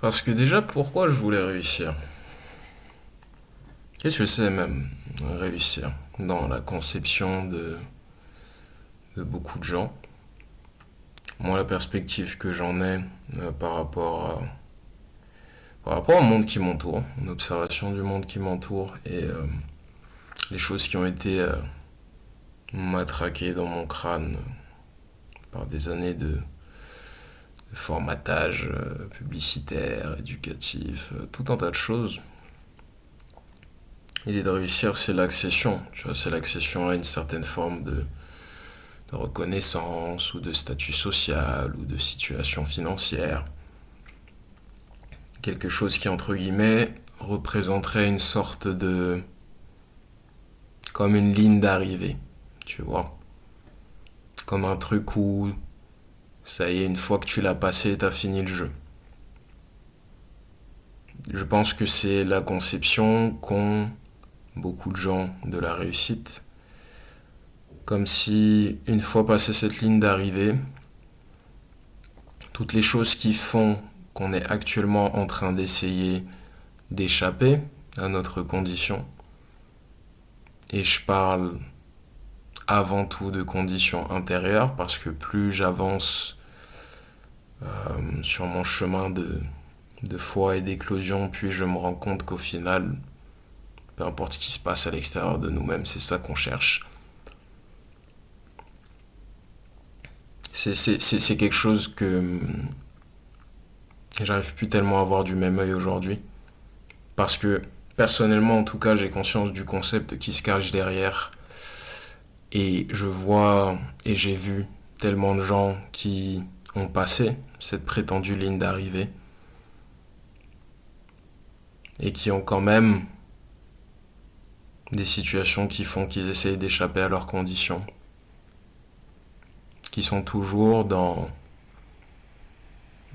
Parce que déjà, pourquoi je voulais réussir? Qu'est-ce que c'est même réussir dans la conception de beaucoup de gens? Moi, la perspective que j'en ai par rapport au monde qui m'entoure, une observation du monde qui m'entoure et les choses qui ont été matraquées dans mon crâne par des années de formatage publicitaire, éducatif, tout un tas de choses. L'idée de réussir, c'est l'accession. Tu vois, c'est l'accession à une certaine forme de reconnaissance ou de statut social ou de situation financière. Quelque chose qui, entre guillemets, représenterait une sorte de... comme une ligne d'arrivée, tu vois. Comme un truc où, ça y est, une fois que tu l'as passé, t'as fini le jeu. Je pense que c'est la conception qu'ont beaucoup de gens de la réussite. Comme si, une fois passé cette ligne d'arrivée, toutes les choses qui font qu'on est actuellement en train d'essayer d'échapper à notre condition, et je parle avant tout de conditions intérieures, parce que plus j'avance sur mon chemin de foi et d'éclosion, puis je me rends compte qu'au final, peu importe ce qui se passe à l'extérieur de nous-mêmes, c'est ça qu'on cherche. C'est quelque chose que j'arrive plus tellement à voir du même œil aujourd'hui. Parce que, personnellement, en tout cas, j'ai conscience du concept qui se cache derrière. Et je vois et j'ai vu tellement de gens qui ont passé cette prétendue ligne d'arrivée et qui ont quand même des situations qui font qu'ils essayent d'échapper à leurs conditions, qui sont toujours dans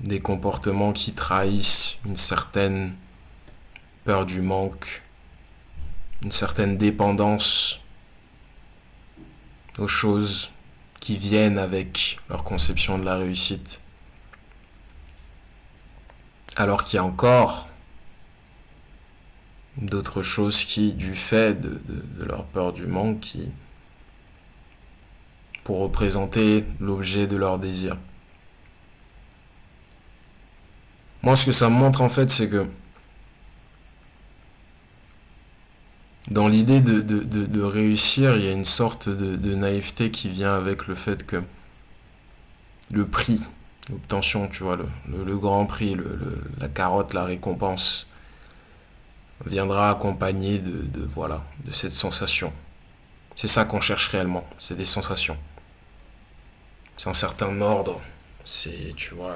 des comportements qui trahissent une certaine peur du manque, une certaine dépendance aux choses qui viennent avec leur conception de la réussite. Alors qu'il y a encore d'autres choses qui, du fait de leur peur du manque, qui, pour représenter l'objet de leur désir. Moi, ce que ça me montre en fait, c'est que dans l'idée de réussir, il y a une sorte de naïveté qui vient avec le fait que le prix, l'obtention, tu vois, le grand prix, la carotte, la récompense, viendra accompagné voilà, de cette sensation. C'est ça qu'on cherche réellement, c'est des sensations. C'est un certain ordre, c'est, tu vois,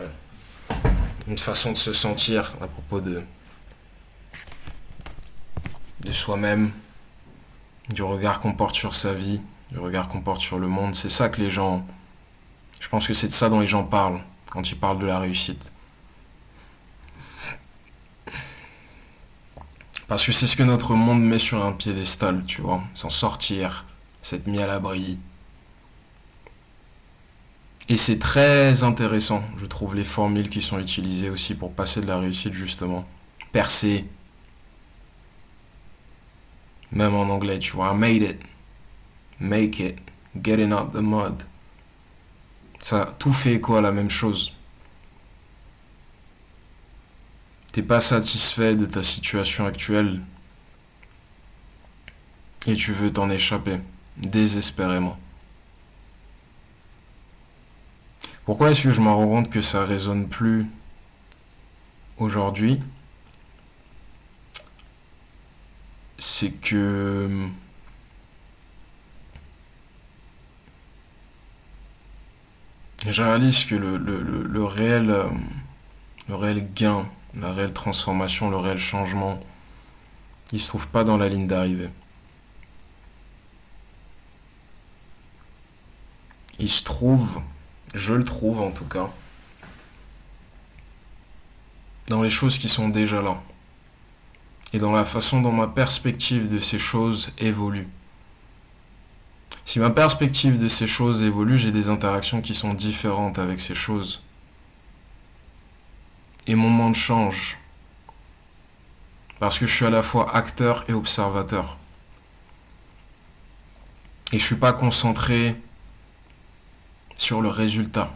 une façon de se sentir à propos de soi-même, du regard qu'on porte sur sa vie, du regard qu'on porte sur le monde. C'est ça que les gens... Je pense que c'est de ça dont les gens parlent quand ils parlent de la réussite. Parce que c'est ce que notre monde met sur un piédestal, tu vois. S'en sortir, s'être mis à l'abri. Et c'est très intéressant, je trouve, les formules qui sont utilisées aussi pour passer de la réussite, justement. Percer. Même en anglais, tu vois. I made it. Make it. Getting out the mud. Ça, tout fait quoi la même chose. T'es pas satisfait de ta situation actuelle et tu veux t'en échapper, désespérément. Pourquoi est-ce que je me rends compte que ça résonne plus aujourd'hui? C'est que je réalise que le réel gain, la réelle transformation, le réel changement, il se trouve pas dans la ligne d'arrivée. Il se trouve, je le trouve en tout cas, dans les choses qui sont déjà là. Et dans la façon dont ma perspective de ces choses évolue. Si ma perspective de ces choses évolue, j'ai des interactions qui sont différentes avec ces choses. et mon monde change. Parce que je suis à la fois acteur et observateur. Et je suis pas concentré sur le résultat.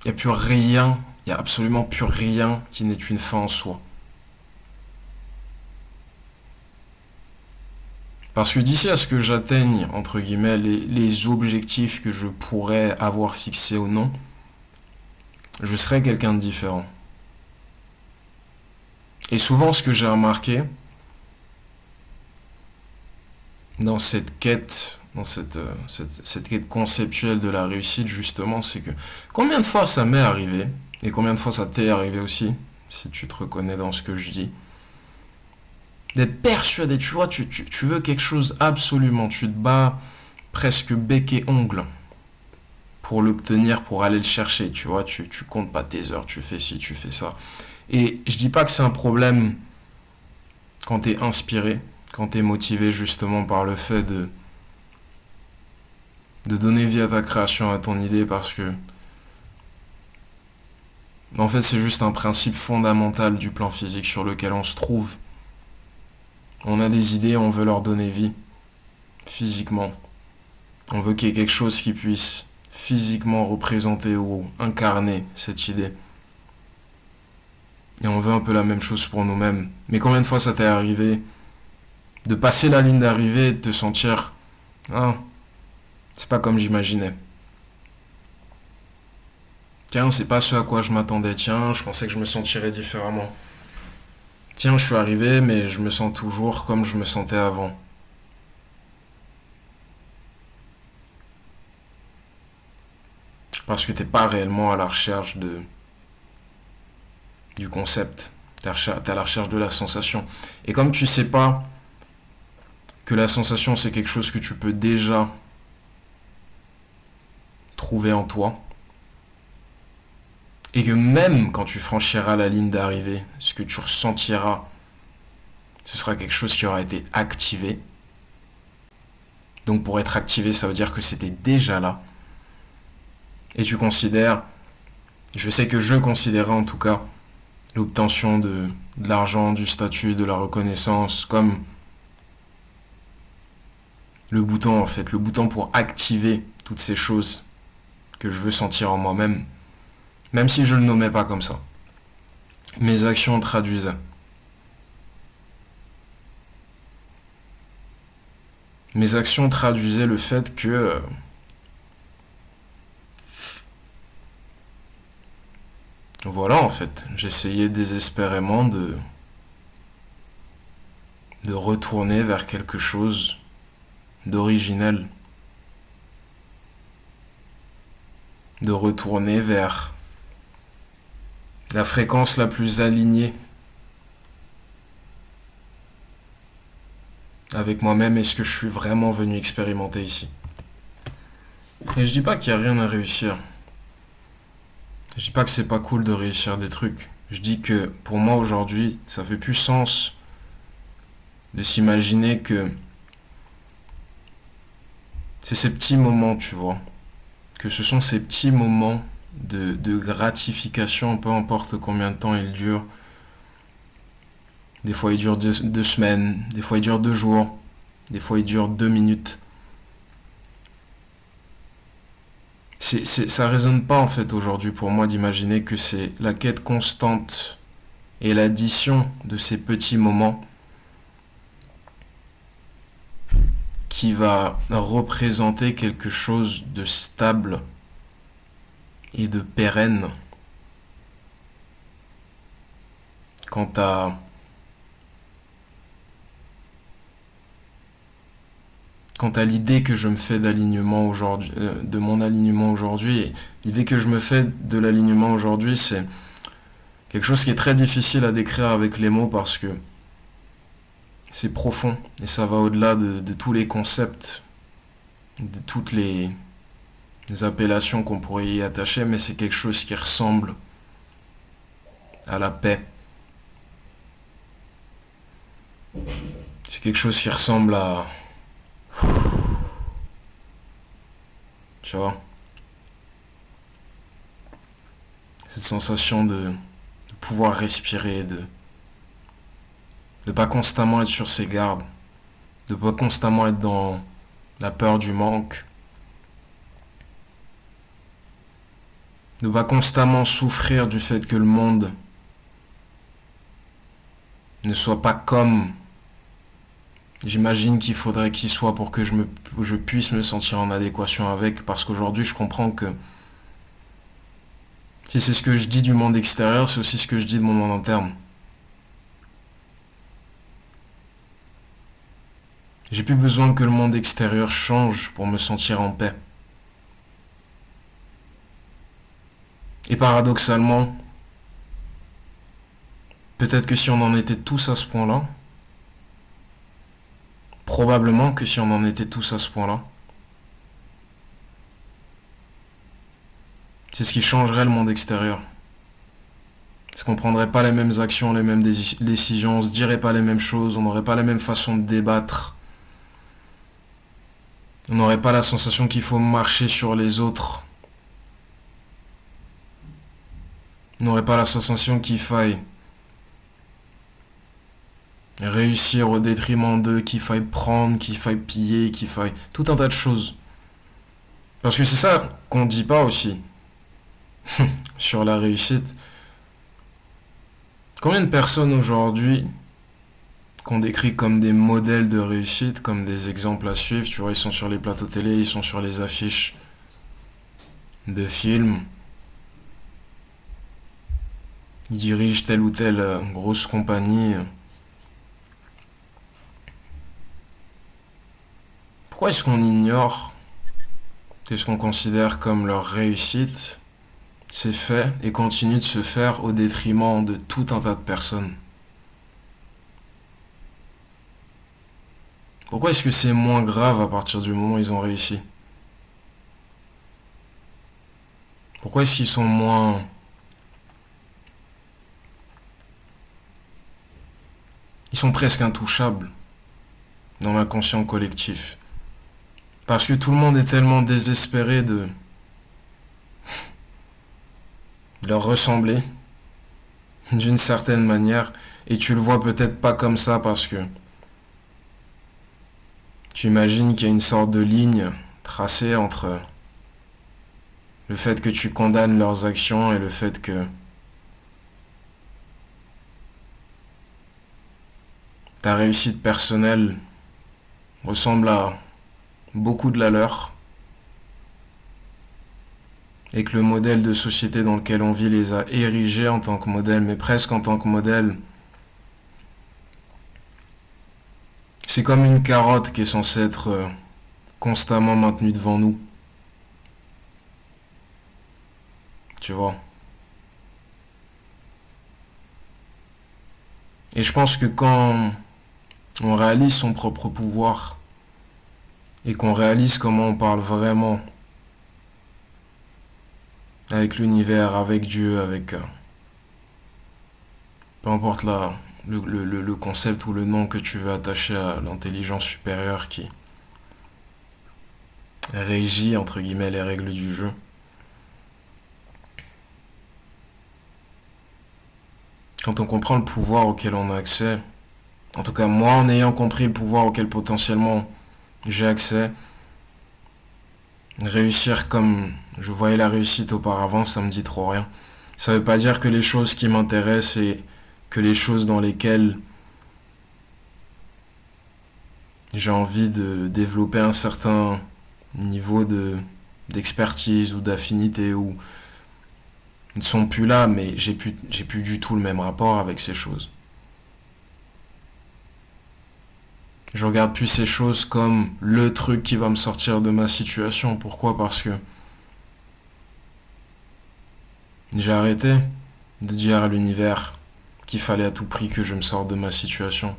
Il n'y a plus rien, il n'y a absolument plus rien qui n'est une fin en soi. Parce que d'ici à ce que j'atteigne, entre guillemets, les objectifs que je pourrais avoir fixés ou non, je serai quelqu'un de différent. Et souvent, ce que j'ai remarqué dans cette quête, cette quête conceptuelle de la réussite, justement, c'est que combien de fois ça m'est arrivé, et combien de fois ça t'est arrivé aussi, si tu te reconnais dans ce que je dis, d'être persuadé, tu vois, tu veux quelque chose absolument, tu te bats presque bec et ongle pour l'obtenir, pour aller le chercher, tu vois, tu comptes pas tes heures, tu fais ci, tu fais ça. Et je dis pas que c'est un problème quand t'es inspiré, quand t'es motivé justement par le fait de donner vie à ta création, à ton idée, parce que en fait c'est juste un principe fondamental du plan physique sur lequel on se trouve. On a des idées, on veut leur donner vie, physiquement. On veut qu'il y ait quelque chose qui puisse physiquement représenter ou incarner cette idée. Et on veut un peu la même chose pour nous-mêmes. Mais combien de fois ça t'est arrivé de passer la ligne d'arrivée et de te sentir ah, c'est pas comme j'imaginais. Tiens, c'est pas ce à quoi je m'attendais. Tiens, je pensais que je me sentirais différemment. Tiens, je suis arrivé, mais je me sens toujours comme je me sentais avant. Parce que t'es pas réellement à la recherche du concept. T'es à la recherche de la sensation. Et comme tu sais pas que la sensation c'est quelque chose que tu peux déjà trouver en toi, et que même quand tu franchiras la ligne d'arrivée, ce que tu ressentiras, ce sera quelque chose qui aura été activé. Donc pour être activé, ça veut dire que c'était déjà là. Et tu considères, je sais que je considérais en tout cas, l'obtention de l'argent, du statut, de la reconnaissance, comme le bouton en fait, le bouton pour activer toutes ces choses que je veux sentir en moi-même, même si je le nommais pas comme ça. Mes actions traduisaient. Mes actions traduisaient le fait que voilà en fait, j'essayais désespérément de retourner vers quelque chose d'originel, de retourner vers la fréquence la plus alignée avec moi-même et ce que je suis vraiment venu expérimenter ici. Et je dis pas qu'il y a rien à réussir. Je dis pas que c'est pas cool de réussir des trucs. Je dis que pour moi aujourd'hui, ça fait plus sens de s'imaginer que c'est ces petits moments, tu vois. Que ce sont ces petits moments de gratification, peu importe combien de temps ils durent. Des fois ils durent 2 semaines, des fois ils durent 2 jours, des fois ils durent 2 minutes. Ça résonne pas en fait aujourd'hui pour moi d'imaginer que c'est la quête constante et l'addition de ces petits moments qui va représenter quelque chose de stable et de pérenne quant à l'idée que je me fais d'alignement aujourd'hui, de mon alignement aujourd'hui. Et l'idée que je me fais de l'alignement aujourd'hui, c'est quelque chose qui est très difficile à décrire avec les mots parce que c'est profond et ça va au-delà de tous les concepts, de toutes les appellations qu'on pourrait y attacher, mais c'est quelque chose qui ressemble à la paix. C'est quelque chose qui ressemble à... Tu vois? Cette sensation de pouvoir respirer, de ne pas constamment être sur ses gardes, de ne pas constamment être dans la peur du manque, de ne pas constamment souffrir du fait que le monde ne soit pas comme j'imagine qu'il faudrait qu'il soit pour que je puisse me sentir en adéquation avec, parce qu'aujourd'hui je comprends que si c'est ce que je dis du monde extérieur, c'est aussi ce que je dis de mon monde interne. J'ai plus besoin que le monde extérieur change pour me sentir en paix. Et paradoxalement, peut-être que si on en était tous à ce point-là, probablement que si on en était tous à ce point-là, c'est ce qui changerait le monde extérieur. Parce qu'on prendrait pas les mêmes actions, les mêmes décisions, on se dirait pas les mêmes choses, on n'aurait pas la même façon de débattre. On n'aurait pas la sensation qu'il faut marcher sur les autres. On n'aurait pas la sensation qu'il faille réussir au détriment d'eux, qu'il faille prendre, qu'il faille piller, qu'il faille... Tout un tas de choses. Parce que c'est ça qu'on dit pas aussi sur la réussite. Combien de personnes aujourd'hui qu'on décrit comme des modèles de réussite, comme des exemples à suivre, tu vois, ils sont sur les plateaux télé, ils sont sur les affiches de films, ils dirigent telle ou telle grosse compagnie. Pourquoi est-ce qu'on ignore que ce qu'on considère comme leur réussite s'est fait et continue de se faire au détriment de tout un tas de personnes? Pourquoi est-ce que c'est moins grave à partir du moment où ils ont réussi? Pourquoi est-ce qu'ils sont moins... Ils sont presque intouchables dans l'inconscient collectif. Parce que tout le monde est tellement désespéré de leur ressembler d'une certaine manière, et tu le vois peut-être pas comme ça parce que tu imagines qu'il y a une sorte de ligne tracée entre le fait que tu condamnes leurs actions et le fait que ta réussite personnelle ressemble à beaucoup de la leur et que le modèle de société dans lequel on vit les a érigés en tant que modèle, mais presque en tant que modèle. C'est comme une carotte qui est censée être constamment maintenue devant nous. Tu vois. Et je pense que quand on réalise son propre pouvoir et qu'on réalise comment on parle vraiment avec l'univers, avec Dieu, avec peu importe le concept ou le nom que tu veux attacher à l'intelligence supérieure qui régit entre guillemets les règles du jeu. Quand on comprend le pouvoir auquel on a accès, en tout cas moi en ayant compris le pouvoir auquel potentiellement j'ai accès, réussir comme je voyais la réussite auparavant, ça me dit trop rien. Ça veut pas dire que les choses qui m'intéressent et que les choses dans lesquelles j'ai envie de développer un certain niveau d'expertise ou d'affinité ou ne sont plus là, mais j'ai plus du tout le même rapport avec ces choses. Je regarde plus ces choses comme le truc qui va me sortir de ma situation. Pourquoi? Parce que j'ai arrêté de dire à l'univers qu'il fallait à tout prix que je me sorte de ma situation.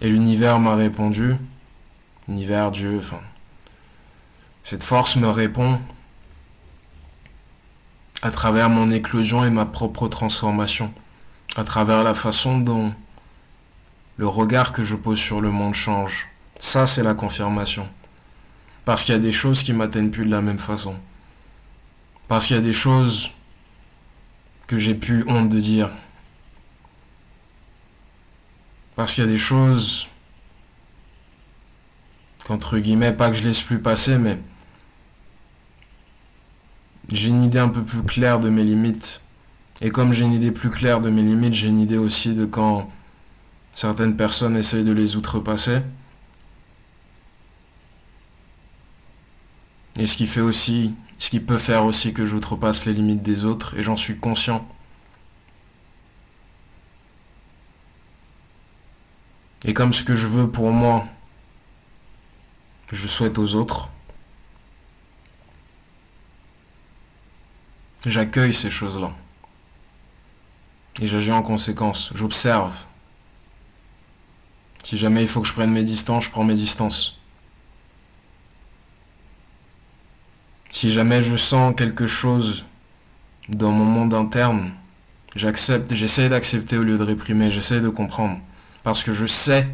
Et l'univers m'a répondu, l'univers, Dieu, enfin, cette force me répond à travers mon éclosion et ma propre transformation, à travers la façon dont le regard que je pose sur le monde change. Ça, c'est la confirmation. Parce qu'il y a des choses qui m'atteignent plus de la même façon. Parce qu'il y a des choses que j'ai plus honte de dire. Parce qu'il y a des choses qu'entre guillemets, pas que je laisse plus passer, mais j'ai une idée un peu plus claire de mes limites. Et comme j'ai une idée plus claire de mes limites, j'ai une idée aussi de quand certaines personnes essayent de les outrepasser. Et ce qui peut faire aussi que j'outrepasse les limites des autres, et j'en suis conscient. Et comme ce que je veux pour moi, je souhaite aux autres, j'accueille ces choses-là. Et j'agis en conséquence. J'observe. Si jamais il faut que je prenne mes distances, je prends mes distances. Si jamais je sens quelque chose dans mon monde interne, j'accepte, j'essaie d'accepter au lieu de réprimer, j'essaie de comprendre. Parce que je sais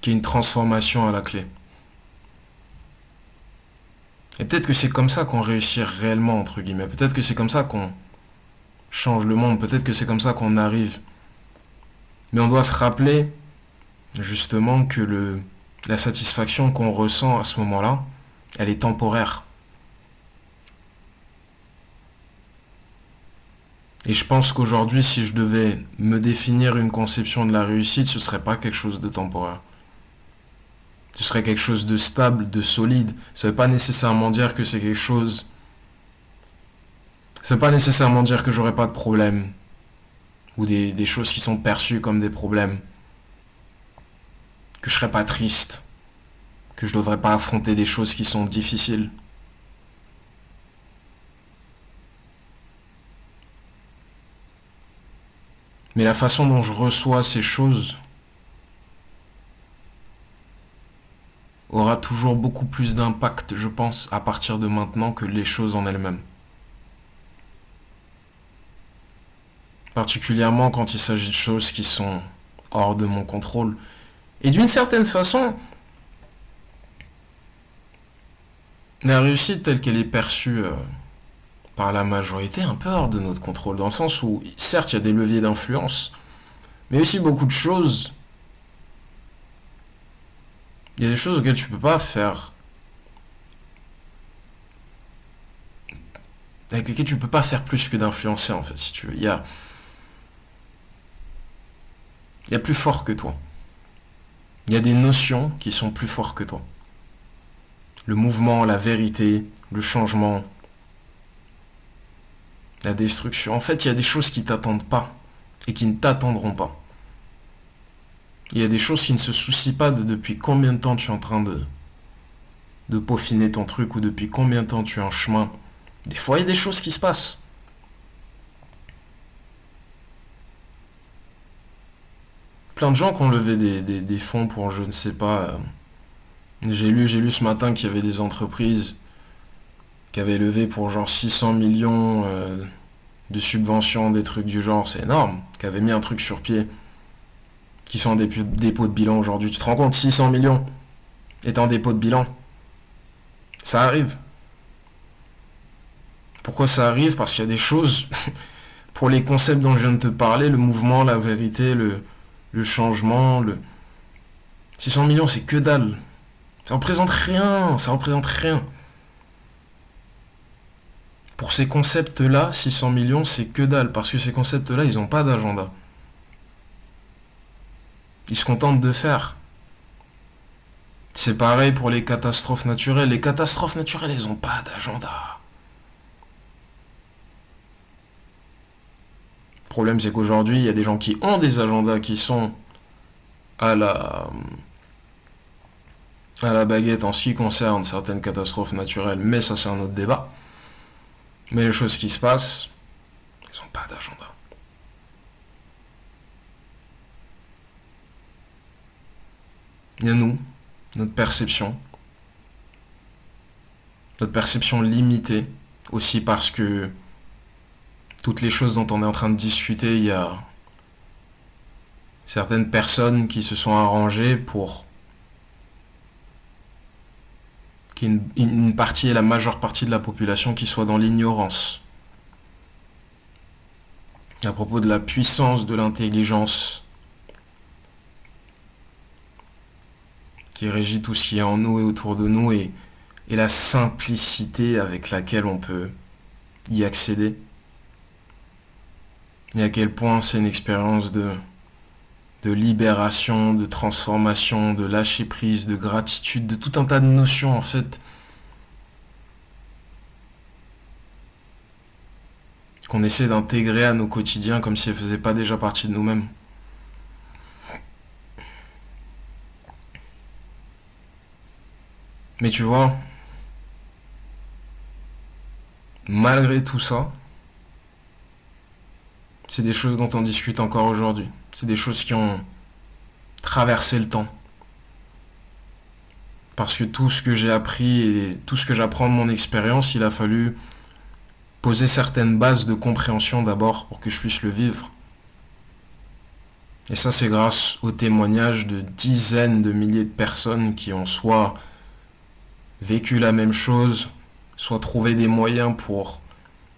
qu'il y a une transformation à la clé. Et peut-être que c'est comme ça qu'on réussit réellement, entre guillemets. Peut-être que c'est comme ça qu'on change le monde. Peut-être que c'est comme ça qu'on arrive. Mais on doit se rappeler, justement, que la satisfaction qu'on ressent à ce moment-là, elle est temporaire. Et je pense qu'aujourd'hui, si je devais me définir une conception de la réussite, ce serait pas quelque chose de temporaire. Ce serait quelque chose de stable, de solide. Ça veut pas nécessairement dire que c'est quelque chose... Ça veut pas nécessairement dire que j'aurais pas de problème. Ou des choses qui sont perçues comme des problèmes. Que je serais pas triste. Que je devrais pas affronter des choses qui sont difficiles. Mais la façon dont je reçois ces choses aura toujours beaucoup plus d'impact, je pense, à partir de maintenant que les choses en elles-mêmes. Particulièrement quand il s'agit de choses qui sont hors de mon contrôle. Et d'une certaine façon, la réussite telle qu'elle est perçue par la majorité est un peu hors de notre contrôle, dans le sens où, certes, il y a des leviers d'influence, mais aussi beaucoup de choses. Il y a des choses auxquelles tu peux pas faire, avec lesquelles tu peux pas faire plus que d'influencer, en fait, si tu veux. Il y a plus fort que toi. Il y a des notions qui sont plus fortes que toi. Le mouvement, la vérité, le changement, la destruction. En fait, il y a des choses qui t'attendent pas et qui ne t'attendront pas. Il y a des choses qui ne se soucient pas de depuis combien de temps tu es en train de peaufiner ton truc ou depuis combien de temps tu es en chemin. Des fois, il y a des choses qui se passent. Plein de gens qui ont levé des fonds pour, je ne sais pas... J'ai lu ce matin qu'il y avait des entreprises qui avaient levé pour genre 600 millions de subventions, des trucs du genre, c'est énorme, qui avaient mis un truc sur pied, qui sont en dépôt de bilan aujourd'hui. Tu te rends compte, 600 millions est en dépôt de bilan. Ça arrive. Pourquoi ça arrive? Parce qu'il y a des choses, pour les concepts dont je viens de te parler, le mouvement, la vérité, le changement, 600 millions, c'est que dalle. Ça représente rien, ça représente rien. Pour ces concepts-là, 600 millions, c'est que dalle, parce que ces concepts-là, ils n'ont pas d'agenda. Ils se contentent de faire. C'est pareil pour les catastrophes naturelles. Les catastrophes naturelles, elles n'ont pas d'agenda. Le problème, c'est qu'aujourd'hui, il y a des gens qui ont des agendas qui sont à la baguette en ce qui concerne certaines catastrophes naturelles, mais ça, c'est un autre débat. Mais les choses qui se passent, elles n'ont pas d'agenda. Il y a nous, notre perception limitée, aussi parce que toutes les choses dont on est en train de discuter, il y a certaines personnes qui se sont arrangées pour qu'il y ait une partie et la majeure partie de la population qui soit dans l'ignorance à propos de la puissance de l'intelligence qui régit tout ce qui est en nous et autour de nous et la simplicité avec laquelle on peut y accéder. Et à quel point c'est une expérience de libération, de transformation, de lâcher prise, de gratitude, de tout un tas de notions en fait qu'on essaie d'intégrer à nos quotidiens comme si elles faisaient pas déjà partie de nous-mêmes. Mais tu vois, malgré tout ça, c'est des choses dont on discute encore aujourd'hui. C'est des choses qui ont traversé le temps. Parce que tout ce que j'ai appris et tout ce que j'apprends de mon expérience, il a fallu poser certaines bases de compréhension d'abord pour que je puisse le vivre. Et ça, c'est grâce aux témoignages de dizaines de milliers de personnes qui ont soit vécu la même chose, soit trouvé des moyens pour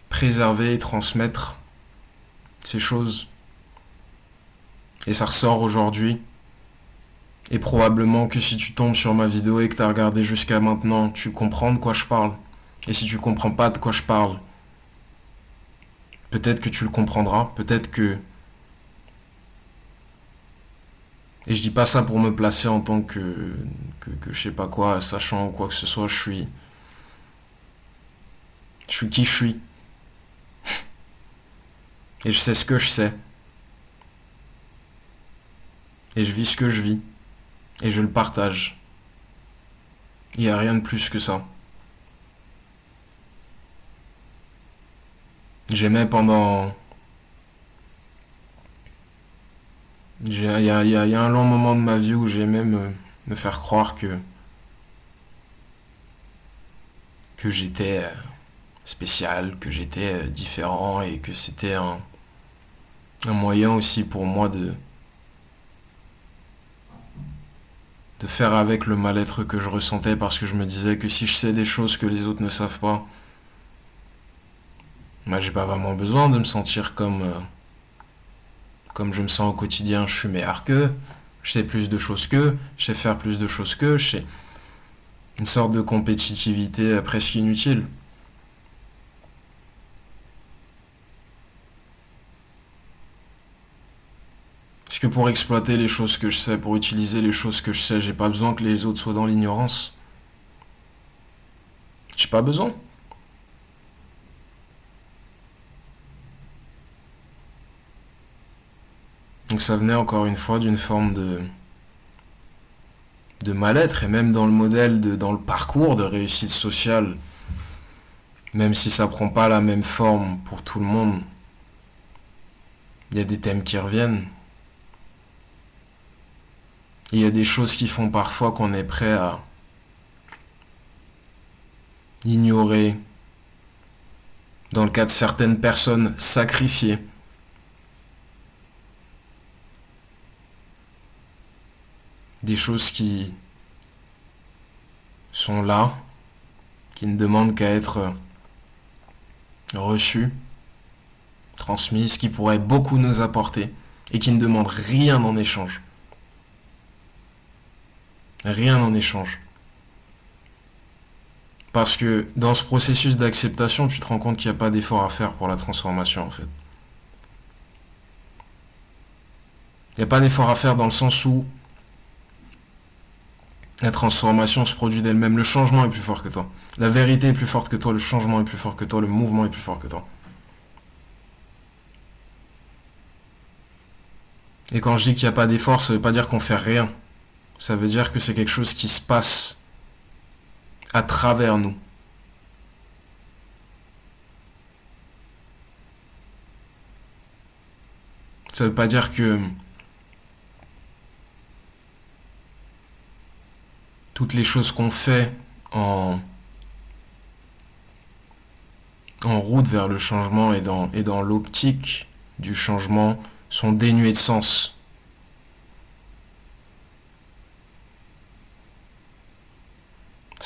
préserver et transmettre ces choses. Et ça ressort aujourd'hui. Et probablement que si tu tombes sur ma vidéo et que tu as regardé jusqu'à maintenant, tu comprends de quoi je parle. Et si tu comprends pas de quoi je parle, peut-être que tu le comprendras, peut-être que... Et je dis pas ça pour me placer en tant que je sais pas quoi, sachant ou quoi que ce soit, je suis qui je suis. Et je sais ce que je sais. Et je vis ce que je vis. Et je le partage. Il n'y a rien de plus que ça. J'aimais pendant... Il y a un long moment de ma vie où j'aimais me faire croire que j'étais spécial, que j'étais différent et que c'était un moyen aussi pour moi de faire avec le mal-être que je ressentais parce que je me disais que si je sais des choses que les autres ne savent pas, moi j'ai pas vraiment besoin de me sentir comme je me sens au quotidien. Je suis meilleur qu'eux, je sais plus de choses qu'eux, je sais faire plus de choses qu'eux, je sais une sorte de compétitivité presque inutile. Parce que pour exploiter les choses que je sais, pour utiliser les choses que je sais, j'ai pas besoin que les autres soient dans l'ignorance. J'ai pas besoin. Donc ça venait encore une fois d'une forme de mal-être et même dans le modèle, dans le parcours de réussite sociale, même si ça prend pas la même forme pour tout le monde, il y a des thèmes qui reviennent. Il y a des choses qui font parfois qu'on est prêt à ignorer, dans le cas de certaines personnes, sacrifier. Des choses qui sont là, qui ne demandent qu'à être reçues, transmises, qui pourraient beaucoup nous apporter et qui ne demandent rien en échange. Rien en échange. Parce que dans ce processus d'acceptation, tu te rends compte qu'il n'y a pas d'effort à faire pour la transformation en fait. Il n'y a pas d'effort à faire dans le sens où la transformation se produit d'elle-même. Le changement est plus fort que toi. La vérité est plus forte que toi. Le changement est plus fort que toi. Le mouvement est plus fort que toi. Et quand je dis qu'il n'y a pas d'effort, ça ne veut pas dire qu'on fait rien. Ça veut dire que c'est quelque chose qui se passe à travers nous. Ça ne veut pas dire que toutes les choses qu'on fait en route vers le changement et dans l'optique du changement sont dénuées de sens.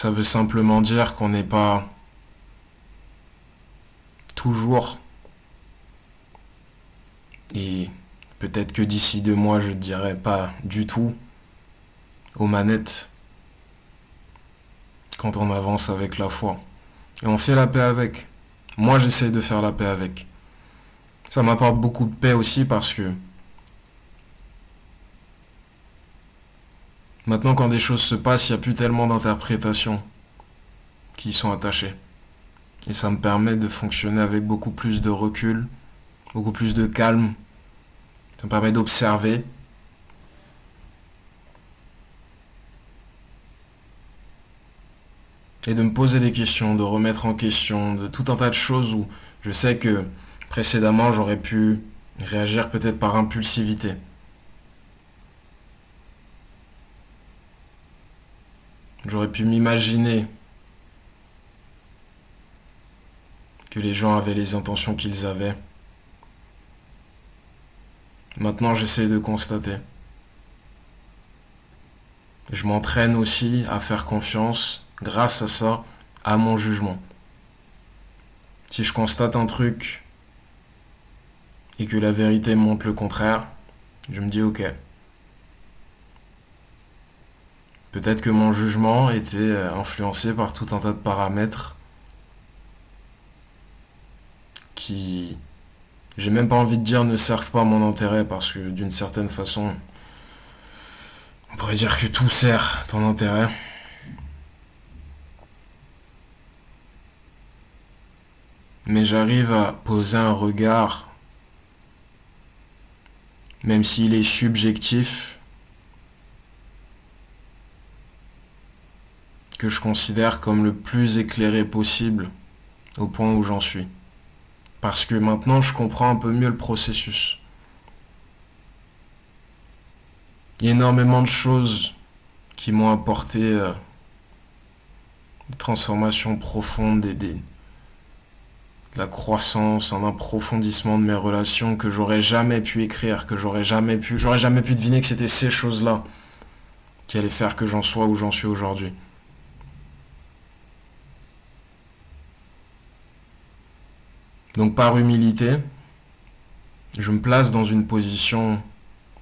Ça veut simplement dire qu'on n'est pas toujours, et peut-être que d'ici 2 mois je ne dirai pas du tout, aux manettes quand on avance avec la foi. Et on fait la paix avec. Moi j'essaye de faire la paix avec. Ça m'apporte beaucoup de paix aussi parce que maintenant quand des choses se passent, il n'y a plus tellement d'interprétations qui y sont attachées. Et ça me permet de fonctionner avec beaucoup plus de recul, beaucoup plus de calme. Ça me permet d'observer. Et de me poser des questions, de remettre en question, de tout un tas de choses où je sais que précédemment j'aurais pu réagir peut-être par impulsivité. J'aurais pu m'imaginer que les gens avaient les intentions qu'ils avaient. Maintenant, j'essaie de constater. Je m'entraîne aussi à faire confiance, grâce à ça, à mon jugement. Si je constate un truc et que la vérité montre le contraire, je me dis ok. Peut-être que mon jugement était influencé par tout un tas de paramètres qui, j'ai même pas envie de dire, ne servent pas à mon intérêt parce que d'une certaine façon, on pourrait dire que tout sert ton intérêt. Mais j'arrive à poser un regard, même s'il est subjectif, que je considère comme le plus éclairé possible au point où j'en suis. Parce que maintenant, je comprends un peu mieux le processus. Il y a énormément de choses qui m'ont apporté des transformations profondes et de la croissance, un approfondissement de mes relations que j'aurais jamais pu écrire, que j'aurais jamais pu deviner que c'était ces choses-là qui allaient faire que j'en sois où j'en suis aujourd'hui. Donc par humilité, je me place dans une position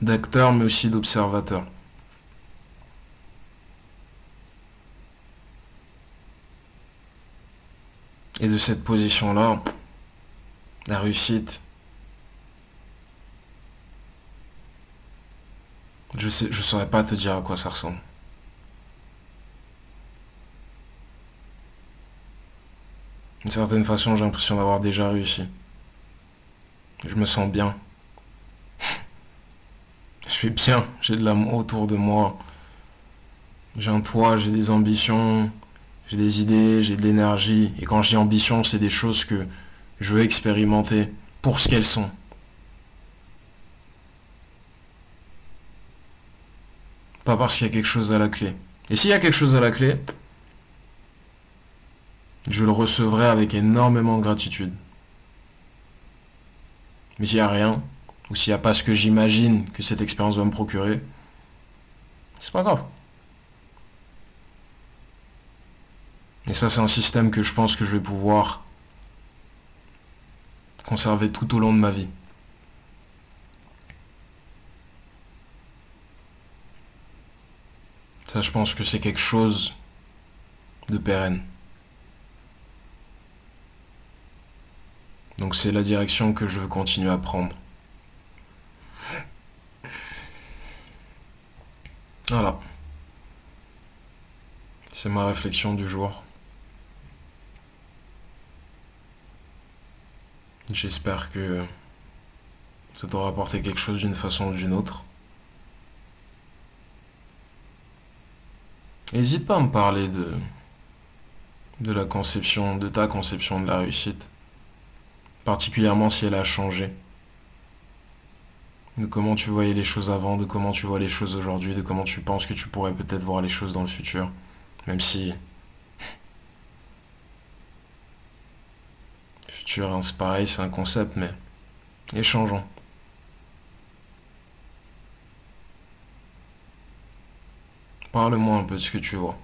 d'acteur mais aussi d'observateur. Et de cette position-là, la réussite, je saurais pas te dire à quoi ça ressemble. D'une certaine façon, j'ai l'impression d'avoir déjà réussi. Je me sens bien. Je vais bien, j'ai de l'amour autour de moi. J'ai un toit, j'ai des ambitions, j'ai des idées, j'ai de l'énergie. Et quand je dis ambition, c'est des choses que je veux expérimenter pour ce qu'elles sont. Pas parce qu'il y a quelque chose à la clé. Et s'il y a quelque chose à la clé, je le recevrai avec énormément de gratitude. Mais s'il n'y a rien, ou s'il n'y a pas ce que j'imagine que cette expérience va me procurer, c'est pas grave. Et ça, c'est un système que je pense que je vais pouvoir conserver tout au long de ma vie. Ça, je pense que c'est quelque chose de pérenne. Donc c'est la direction que je veux continuer à prendre. Voilà. C'est ma réflexion du jour. J'espère que ça t'aura apporté quelque chose d'une façon ou d'une autre. N'hésite pas à me parler de la conception, de ta conception de la réussite. Particulièrement si elle a changé. De comment tu voyais les choses avant, de comment tu vois les choses aujourd'hui, de comment tu penses que tu pourrais peut-être voir les choses dans le futur. Même si le futur, hein, c'est pareil, c'est un concept, mais échangeons. Parle-moi un peu de ce que tu vois.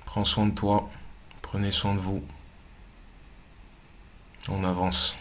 Prends soin de toi, prenez soin de vous, on avance.